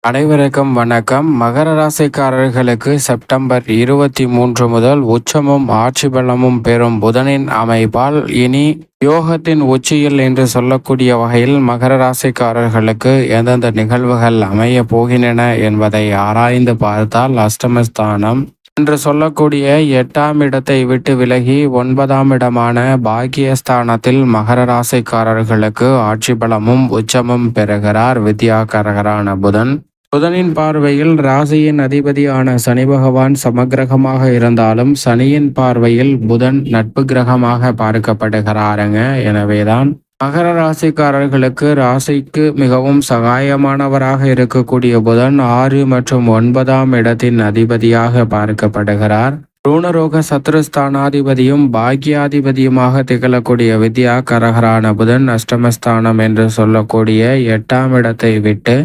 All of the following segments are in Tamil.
அனைவருக்கும் வணக்கம். மகர ராசிக்காரர்களுக்கு செப்டம்பர் 23 முதல் உச்சமும் ஆட்சி பலமும் பெறும் புதனின் அமைப்பால் இனி யோகத்தின் உச்சியில் என்று சொல்லக்கூடிய வகையில் மகர ராசிக்காரர்களுக்கு எந்தெந்த நிகழ்வுகள் அமைய போகின்றன என்பதை ஆராய்ந்து பார்த்தால் அஷ்டமஸ்தானம் என்று சொல்லக்கூடிய 8ஆம் இடத்தை விட்டு விலகி 9ஆம் இடமான பாக்கியஸ்தானத்தில் மகர ராசிக்காரர்களுக்கு ஆட்சி பலமும் உச்சமும் பெறுகிறார் வித்யாகாரகரான புதன். புதனின் பார்வையில் ராசியின் அதிபதியான சனி பகவான் சமக்கிரகமாக இருந்தாலும் சனியின் பார்வையில் புதன் நட்பு கிரகமாக பார்க்கப்படுகிறாருங்க. எனவேதான் மகர ராசிக்காரர்களுக்கு ராசிக்கு மிகவும் சகாயமானவராக இருக்கக்கூடிய புதன் 6 மற்றும் 9ஆம் இடத்தின் அதிபதியாக பார்க்கப்படுகிறார். ருணரோக சத்ருஸ்தானாதிபதியும் பாக்கியாதிபதியுமாக திகழக்கூடிய வித்யா கரகரான புதன் அஷ்டமஸ்தானம் என்று சொல்லக்கூடிய 8ஆம் இடத்தை விட்டு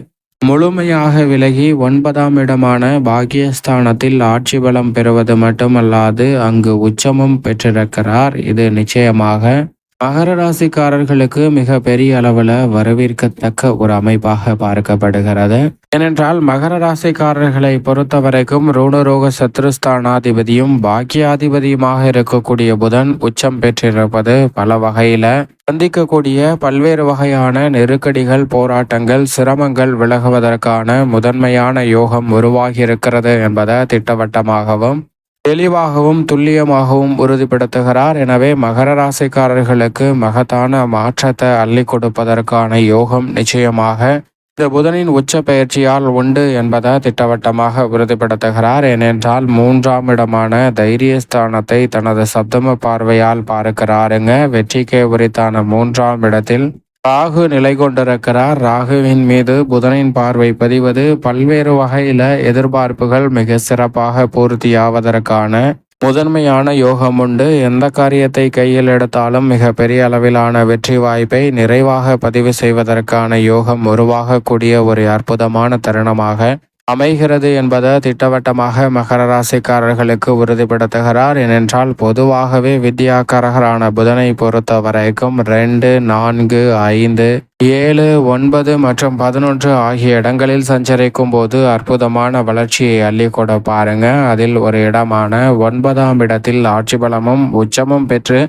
முழுமையாக விலகி 9ஆம் இடமான பாக்கியஸ்தானத்தில் ஆட்சி பலம் பெறுவது மட்டுமல்லாது அங்கு உச்சமும் பெற்றிருக்கிறார். இது நிச்சயமாக மகர ராசிக்காரர்களுக்கு மிக பெரிய அளவில் வரவேற்கத்தக்க ஒரு அமைப்பாக பார்க்கப்படுகிறது. ஏனென்றால் மகர ராசிக்காரர்களை பொறுத்த வரைக்கும் ருணரோக சத்ருஸ்தானாதிபதியும் பாக்கியாதிபதியுமாக இருக்கக்கூடிய புதன் உச்சம் பெற்றிருப்பது பல வகையில சந்திக்கக்கூடிய பல்வேறு வகையான நெருக்கடிகள், போராட்டங்கள், சிரமங்கள் விலகுவதற்கான முதன்மையான யோகம் உருவாகியிருக்கிறது என்பதை திட்டவட்டமாகவும் தெளிவாகவும் துல்லியமாகவும் உறுதிப்படுத்துகிறார். எனவே மகர ராசிக்காரர்களுக்கு மகத்தான மாற்றத்தை அள்ளி கொடுப்பதற்கான யோகம் நிச்சயமாக இந்த புதனின் உச்ச பயிற்சியால் உண்டு என்பதை திட்டவட்டமாக உறுதிப்படுத்துகிறார். ஏனென்றால் 3ஆம் இடமான தைரியஸ்தானத்தை தனது சப்தம பார்வையால் பார்க்கிறாருங்க. வெற்றிக்கு உரித்தான 3ஆம் இடத்தில் ராகு நிலை கொண்டிருக்கிறார். ராகுவின் மீது புதனின் பார்வை பதிவது பல்வேறு வகையில எதிர்பார்ப்புகள் மிக சிறப்பாக பூர்த்தியாவதற்கான முதன்மையான யோகம் உண்டு. எந்த காரியத்தை கையில் எடுத்தாலும் மிக பெரிய அளவிலான வெற்றி வாய்ப்பை நிறைவாக பதிவு செய்வதற்கான யோகம் உருவாகக்கூடிய ஒரு அற்புதமான தருணமாக அமைகிறது என்பதை திட்டவட்டமாக மகர ராசிக்காரர்களுக்கு உறுதிப்படுத்துகிறார். ஏனென்றால் பொதுவாகவே வித்யாகாரகரான புதனை பொறுத்த வரைக்கும் 2, 4, 5, 7, 9 மற்றும் 11 ஆகிய இடங்களில் சஞ்சரிக்கும் போது அற்புதமான வளர்ச்சியை அள்ளி கொடுப்பாருங்க. அதில் ஒரு இடமான 9ஆம் இடத்தில் ஆட்சி பலமும் உச்சமும் பெற்று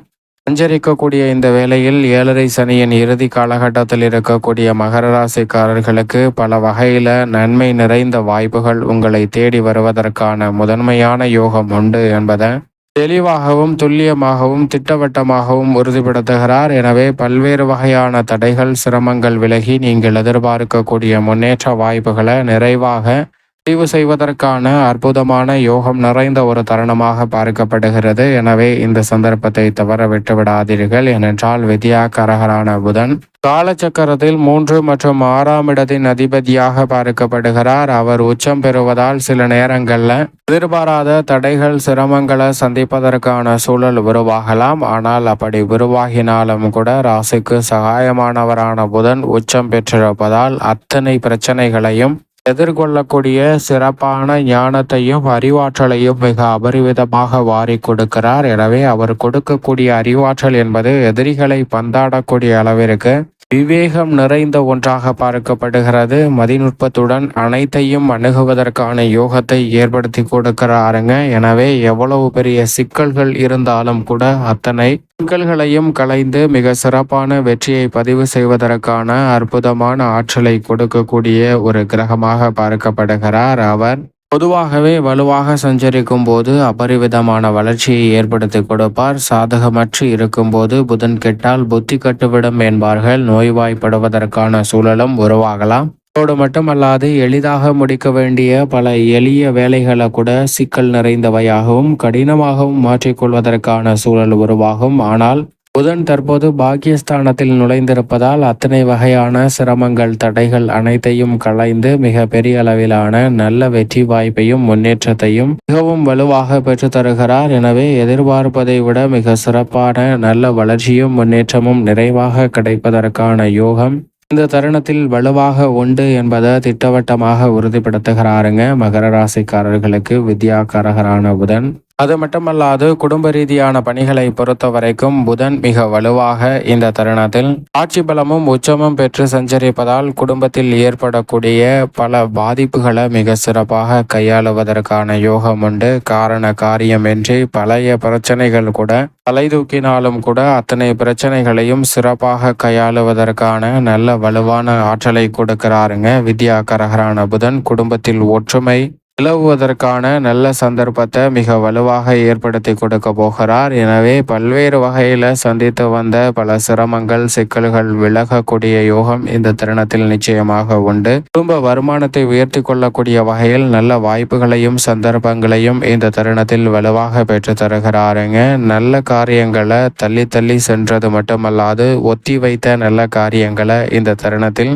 சஞ்சரிக்கக்கூடிய இந்த வேளையில் 7.5 சனியின் இறுதி காலகட்டத்தில் இருக்கக்கூடிய மகர ராசிக்காரர்களுக்கு பல வகையில நன்மை நிறைந்த வாய்ப்புகள் உங்களை தேடி வருவதற்கான முதன்மையான யோகம் உண்டு என்பதை தெளிவாகவும் துல்லியமாகவும் திட்டவட்டமாகவும் உறுதிப்படுத்துகிறார். எனவே பல்வேறு வகையான தடைகள், சிரமங்கள் விலகி நீங்கள் எதிர்பார்க்கக்கூடிய முன்னேற்ற வாய்ப்புகளை நிறைவாக பதிவு செய்வதற்கான அற்புதமான யோகம் நிறைந்த ஒரு தருணமாக பார்க்கப்படுகிறது. எனவே இந்த சந்தர்ப்பத்தை தவற விட்டு விடாதீர்கள். ஏனென்றால் வித்யாகாரகரான புதன் காலச்சக்கரத்தில் 3 மற்றும் 6ஆம் இடத்தின் அதிபதியாக பார்க்கப்படுகிறார். அவர் உச்சம் பெறுவதால் சில நேரங்கள்ல எதிர்பாராத தடைகள், சிரமங்களை சந்திப்பதற்கான சூழல் உருவாகலாம். ஆனால் அப்படி உருவாகினாலும் கூட ராசிக்கு சகாயமானவரான புதன் உச்சம் பெற்றிருப்பதால் அத்தனை பிரச்சனைகளையும் எதிர்கொள்ளக்கூடிய சிறப்பான ஞானத்தையும் அறிவாற்றலையும் மிக அபரிவிதமாக வாரி கொடுக்கிறார். எனவே அவர் கொடுக்கக்கூடிய அறிவாற்றல் என்பது எதிரிகளை பந்தாடக்கூடிய அளவிற்கு விவேகம் நிறைந்த ஒன்றாக பார்க்கப்படுகிறது. மதிநுட்பத்துடன் அனைத்தையும் அணுகுவதற்கான யோகத்தை ஏற்படுத்தி கொடுக்கிறாருங்க. எனவே எவ்வளவு பெரிய சிக்கல்கள் இருந்தாலும் கூட அத்தனை சிக்கல்களையும் களைந்து மிக சிறப்பான வெற்றியை பதிவு செய்வதற்கான அற்புதமான ஆற்றலை கொடுக்கக்கூடிய ஒரு கிரகமாக பார்க்கப்படுகிறார். அவர் பொதுவாகவே வலுவாக சஞ்சரிக்கும் போது அபரிவிதமான வளர்ச்சியை ஏற்படுத்தி கொடுப்பார். சாதகமற்று இருக்கும்போது புதன் கெட்டால் புத்தி கட்டுவிடும் என்பார்கள். நோய்வாய்ப்படுவதற்கான சூழலும் உருவாகலாம். அதோடு மட்டுமல்லாது எளிதாக முடிக்க வேண்டிய பல எளிய வேலைகளை கூட சிக்கல் நிறைந்தவையாகவும் கடினமாகவும் மாற்றிக்கொள்வதற்கான சூழல் உருவாகும். ஆனால் புதன் தற்போது பாக்கியஸ்தானத்தில் நுழைந்திருப்பதால் அத்தனை வகையான சிரமங்கள், தடைகள் அனைத்தையும் களைந்து மிக பெரிய அளவிலான நல்ல வெற்றி வாய்ப்பையும் முன்னேற்றத்தையும் மிகவும் வலுவாக பெற்று தருகிறார். எனவே எதிர்பார்ப்பதை விட மிக சிறப்பான நல்ல வளர்ச்சியும் முன்னேற்றமும் நிறைவாக கிடைப்பதற்கான யோகம் இந்த தருணத்தில் வலுவாக உண்டு என்பதை திட்டவட்டமாக உறுதிப்படுத்துகிறாருங்க. மகர ராசிக்காரர்களுக்கு வித்யாகாரகரான புதன் அது மட்டுமல்லாது குடும்ப ரீதியான பணிகளை பொறுத்த வரைக்கும் புதன் மிக வலுவாக இந்த தருணத்தில் ஆட்சி பலமும் உச்சமும் பெற்று சஞ்சரிப்பதால் குடும்பத்தில் ஏற்படக்கூடிய பல பாதிப்புகளை மிக சிறப்பாக கையாளுவதற்கான யோகம் உண்டு. காரண காரியமின்றி பழைய பிரச்சனைகள் கூட தலை தூக்கினாலும் கூட அத்தனை பிரச்சனைகளையும் சிறப்பாக கையாளுவதற்கான நல்ல வலுவான ஆற்றலை கொடுக்கிறாருங்க. வித்யாகரகரான புதன் குடும்பத்தில் ஒற்றுமை நிலவுவதற்கான நல்ல சந்தர்ப்பத்தை மிக வலுவாக ஏற்படுத்தி கொடுக்க போகிறார். எனவே பல்வேறு வகையில் சந்தித்து வந்த பல சிரமங்கள் சிக்கல்கள் விலகக்கூடிய யோகம் இந்த தருணத்தில் நிச்சயமாக உண்டு. குடும்ப வருமானத்தை உயர்த்தி கொள்ளக்கூடிய வகையில் நல்ல வாய்ப்புகளையும் சந்தர்ப்பங்களையும் இந்த தருணத்தில் வலுவாக பெற்று தருகிறாருங்க. நல்ல காரியங்களை தள்ளி தள்ளி சென்றது மட்டுமல்லாது ஒத்தி வைத்த நல்ல காரியங்களை இந்த தருணத்தில்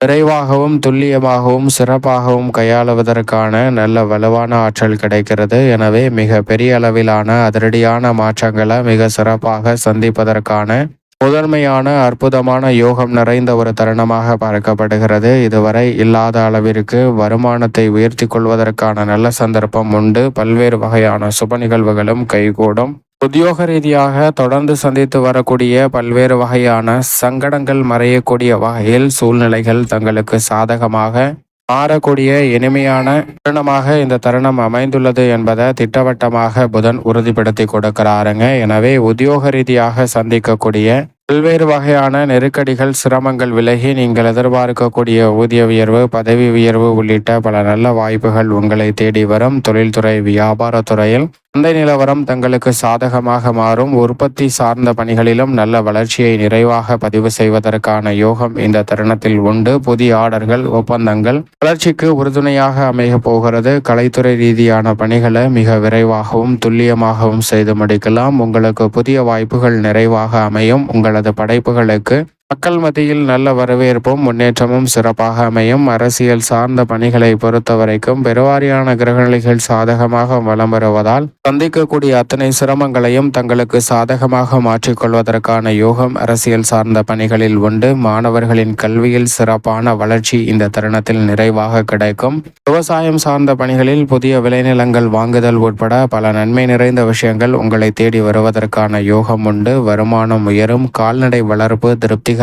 விரைவாகவும் துல்லியமாகவும் சிறப்பாகவும் கையாளுவதற்கான நல்ல வலுவான ஆற்றல் கிடைக்கிறது. எனவே மிக பெரிய அளவிலான அதிரடியான மாற்றங்களை மிக சிறப்பாக சந்திப்பதற்கான முதன்மையான அற்புதமான யோகம் நிறைந்த ஒரு தருணமாக பார்க்கப்படுகிறது. இதுவரை இல்லாத அளவிற்கு வருமானத்தை உயர்த்தி கொள்வதற்கான நல்ல சந்தர்ப்பம் உண்டு. பல்வேறு வகையான சுப நிகழ்வுகளும் கைகூடும். உத்தியோக ரீதியாக தொடர்ந்து சந்தித்து வரக்கூடிய பல்வேறு வகையான சங்கடங்கள் மறையக்கூடிய வகையில் சூழ்நிலைகள் தங்களுக்கு சாதகமாக மாறக்கூடிய இனிமையான தருணமாக இந்த தருணம் அமைந்துள்ளது என்பதை திட்டவட்டமாக புதன் உறுதிப்படுத்தி கொடுக்கிறாருங்க. எனவே உத்தியோக ரீதியாக சந்திக்கக்கூடிய பல்வேறு வகையான நெருக்கடிகள் சிரமங்கள் விலகி நீங்கள் எதிர்பார்க்கக்கூடிய ஊதிய உயர்வு பதவி உயர்வு உள்ளிட்ட பல நல்ல வாய்ப்புகள் உங்களை தேடி வரும். தொழில்துறை வியாபாரத்துறையில் சந்தை நிலவரம் தங்களுக்கு சாதகமாக மாறும். உற்பத்தி சார்ந்த பணிகளிலும் நல்ல வளர்ச்சியை நிறைவாக பதிவு செய்வதற்கான யோகம் இந்த தருணத்தில் உண்டு. புதிய ஆர்டர்கள் ஒப்பந்தங்கள் வளர்ச்சிக்கு உறுதுணையாக அமைய போகிறது. கலைத்துறை ரீதியான பணிகளை மிக விரைவாகவும் துல்லியமாகவும் செய்து முடிக்கலாம். உங்களுக்கு புதிய வாய்ப்புகள் நிறைவாக அமையும். உங்களது படைப்புகளுக்கு மக்கள் மத்தியில் நல்ல வரவேற்பும் முன்னேற்றமும் சிறப்பாக அமையும். அரசியல் சார்ந்த பணிகளை பொறுத்தவரைக்கும் பெருவாரியான கிரகநிலைகள் சாதகமாக வலம் வருவதால் சந்திக்கக்கூடிய அத்தனை சிரமங்களையும் தங்களுக்கு சாதகமாக மாற்றிக்கொள்வதற்கான யோகம் அரசியல் சார்ந்த பணிகளில் உண்டு. மாணவர்களின் கல்வியில் சிறப்பான வளர்ச்சி இந்த தருணத்தில் நிறைவாக கிடைக்கும். விவசாயம் சார்ந்த பணிகளில் புதிய விளைநிலங்கள் வாங்குதல் உட்பட பல நன்மை நிறைந்த விஷயங்கள் உங்களை தேடி வருவதற்கான யோகம் உண்டு. வருமானம் உயரும். கால்நடை வளர்ப்பு திருப்திகரமாக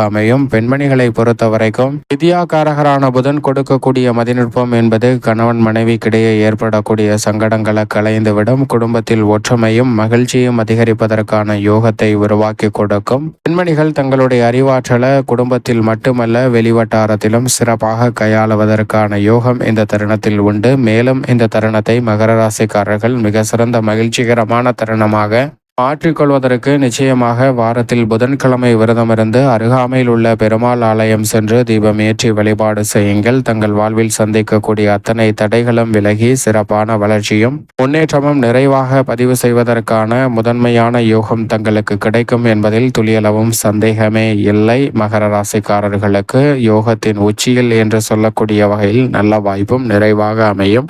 அமையும். பெண்மணிகளை பொறுத்த வரைக்கும் வித்யாகாரகரான புதன் கொடுக்கக்கூடிய மதிநுட்பம் என்பது கணவன் மனைவிக்கிடையே ஏற்படக்கூடிய சங்கடங்களை களைந்துவிடும். குடும்பத்தில் ஒற்றுமையும் மகிழ்ச்சியும் அதிகரிப்பதற்கான யோகத்தை உருவாக்கி கொடுக்கும். பெண்மணிகள் தங்களுடைய அறிவாற்றலை குடும்பத்தில் மட்டுமல்ல வெளிவட்டாரத்திலும் சிறப்பாக கையாளுவதற்கான யோகம் இந்த தருணத்தில் உண்டு. மேலும் இந்த தருணத்தை மகர ராசிக்காரர்கள் மிக சிறந்த மகிழ்ச்சிகரமான தருணமாக மாற்றிக்கொள்வதற்கு நிச்சயமாக வாரத்தில் புதன்கிழமை விரதமிருந்து அருகாமையில் உள்ள பெருமாள் ஆலயம் சென்று தீபம் ஏற்றி வழிபாடு செய்யுங்கள். தங்கள் வாழ்வில் சந்திக்கக்கூடிய அத்தனை தடைகளும் விலகி சிறப்பான வளர்ச்சியும் முன்னேற்றமும் நிறைவாக பதிவு செய்வதற்கான முதன்மையான யோகம் தங்களுக்கு கிடைக்கும் என்பதில் துளியளவும் சந்தேகமே இல்லை. மகர ராசிக்காரர்களுக்கு யோகத்தின் உச்சியில் என்று சொல்லக்கூடிய வகையில் நல்ல வாய்ப்பும் நிறைவாக அமையும்.